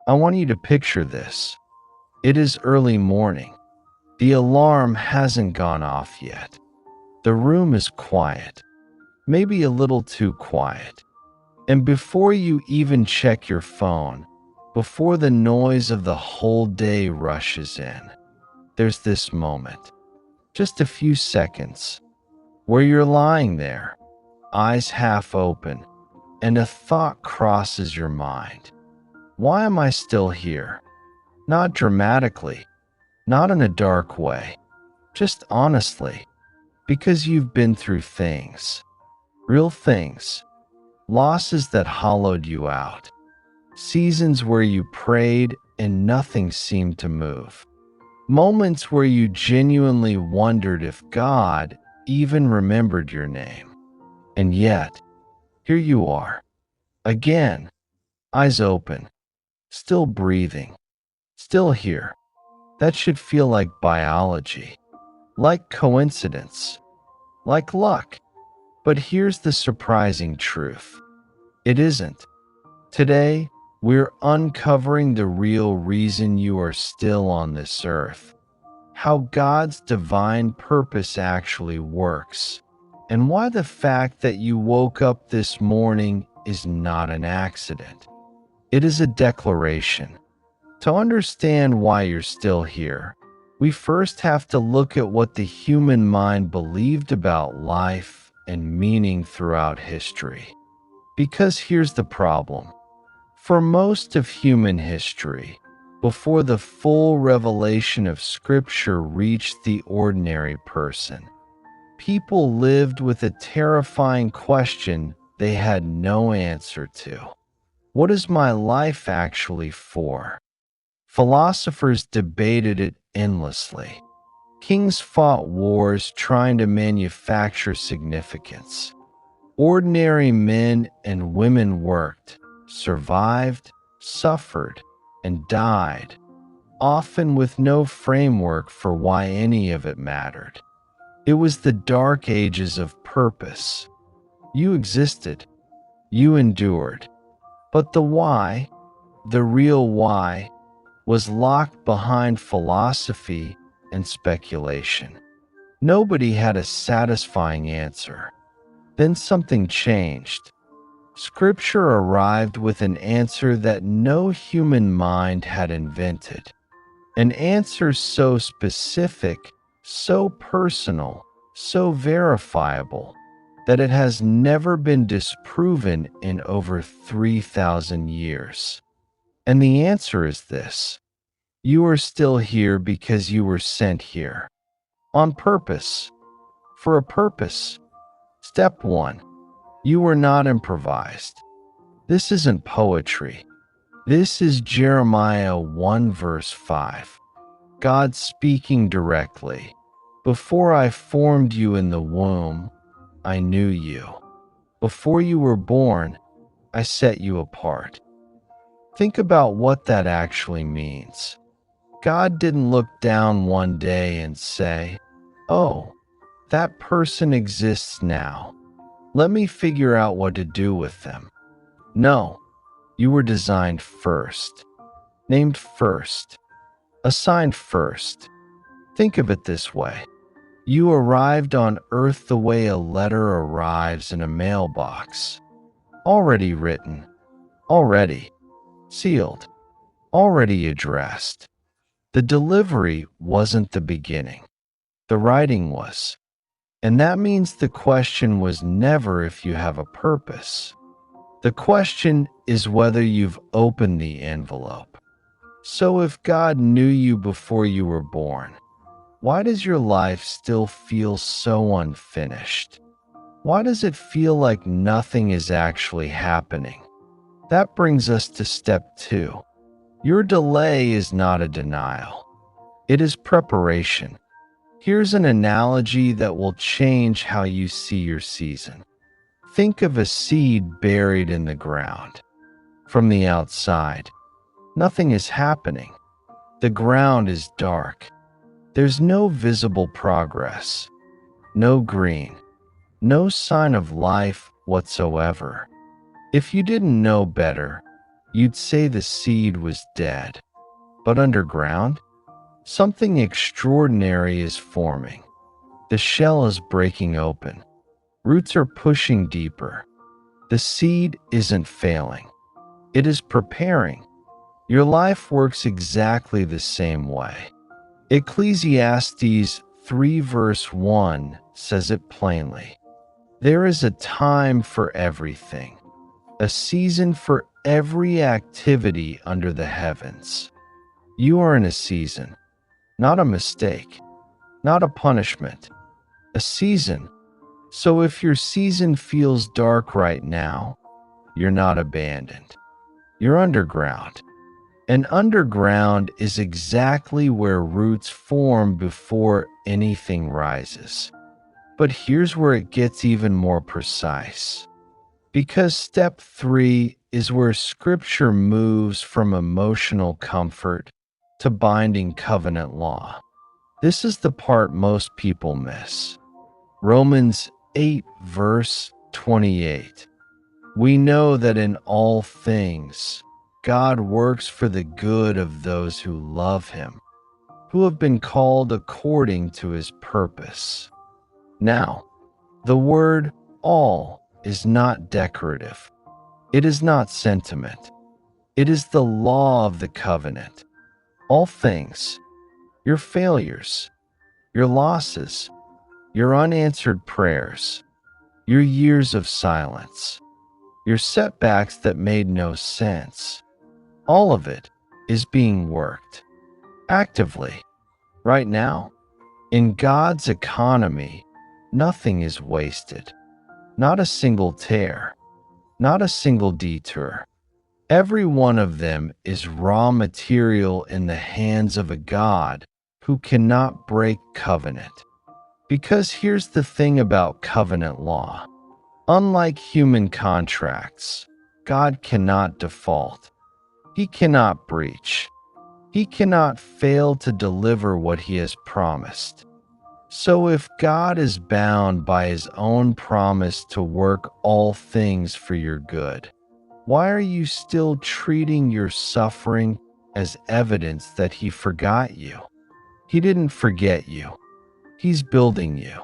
I want you to picture this. It is early morning. The alarm hasn't gone off yet. The room is quiet, maybe a little too quiet. And before you even check your phone, before the noise of the whole day rushes in, there's this moment, just a few seconds, where you're lying there, eyes half open, and a thought crosses your mind. Why am I still here? Not dramatically, not in a dark way, just honestly, because you've been through things, real things, losses that hollowed you out, seasons where you prayed and nothing seemed to move, moments where you genuinely wondered if God even remembered your name. And yet, here you are, again, eyes open, still breathing, still here. That should feel like biology, like coincidence, like luck. But here's the surprising truth. It isn't. Today, we're uncovering the real reason you are still on this earth, how God's divine purpose actually works, and why the fact that you woke up this morning is not an accident. It is a declaration. To understand why you're still here, we first have to look at what the human mind believed about life and meaning throughout history. Because here's the problem. For most of human history, before the full revelation of Scripture reached the ordinary person, people lived with a terrifying question they had no answer to. What is my life actually for? Philosophers debated it endlessly. Kings fought wars trying to manufacture significance. Ordinary men and women worked, survived, suffered, and died, often with no framework for why any of it mattered. It was the dark ages of purpose. You existed, you endured, but the why, the real why, was locked behind philosophy and speculation. Nobody had a satisfying answer. Then something changed. Scripture arrived with an answer that no human mind had invented. An answer so specific, so personal, so verifiable, that it has never been disproven in over 3,000 years. And the answer is this. You are still here because you were sent here. On purpose. For a purpose. Step 1. You were not improvised. This isn't poetry. This is Jeremiah 1 verse 5. God speaking directly. Before I formed you in the womb, I knew you. Before you were born, I set you apart. Think about what that actually means. God didn't look down one day and say, "Oh, that person exists now. Let me figure out what to do with them." No, you were designed first, named first, assigned first. Think of it this way. You arrived on Earth the way a letter arrives in a mailbox. Already written, already sealed, already addressed. The delivery wasn't the beginning. The writing was. And that means the question was never if you have a purpose. The question is whether you've opened the envelope. So if God knew you before you were born, why does your life still feel so unfinished? Why does it feel like nothing is actually happening? That brings us to step 2. Your delay is not a denial. It is preparation. Here's an analogy that will change how you see your season. Think of a seed buried in the ground. From the outside, nothing is happening. The ground is dark. There's no visible progress, no green, no sign of life whatsoever. If you didn't know better, you'd say the seed was dead. But underground, something extraordinary is forming. The shell is breaking open. Roots are pushing deeper. The seed isn't failing. It is preparing. Your life works exactly the same way. Ecclesiastes 3 verse 1 says it plainly. There is a time for everything, a season for every activity under the heavens. You are in a season, not a mistake, not a punishment, a season. So if your season feels dark right now, you're not abandoned. You're underground. And underground is exactly where roots form before anything rises. But here's where it gets even more precise. Because step 3 is where scripture moves from emotional comfort to binding covenant law. This is the part most people miss. Romans 8 verse 28. We know that in all things, God works for the good of those who love him, who have been called according to his purpose. Now, the word all is not decorative. It is not sentiment. It is the law of the covenant. All things, your failures, your losses, your unanswered prayers, your years of silence, your setbacks that made no sense, all of it is being worked actively right now. In God's economy, nothing is wasted. Not a single tear, not a single detour. Every one of them is raw material in the hands of a God who cannot break covenant. Because here's the thing about covenant law. Unlike human contracts, God cannot default. He cannot breach. He cannot fail to deliver what he has promised. So if God is bound by his own promise to work all things for your good, why are you still treating your suffering as evidence that he forgot you? He didn't forget you. He's building you.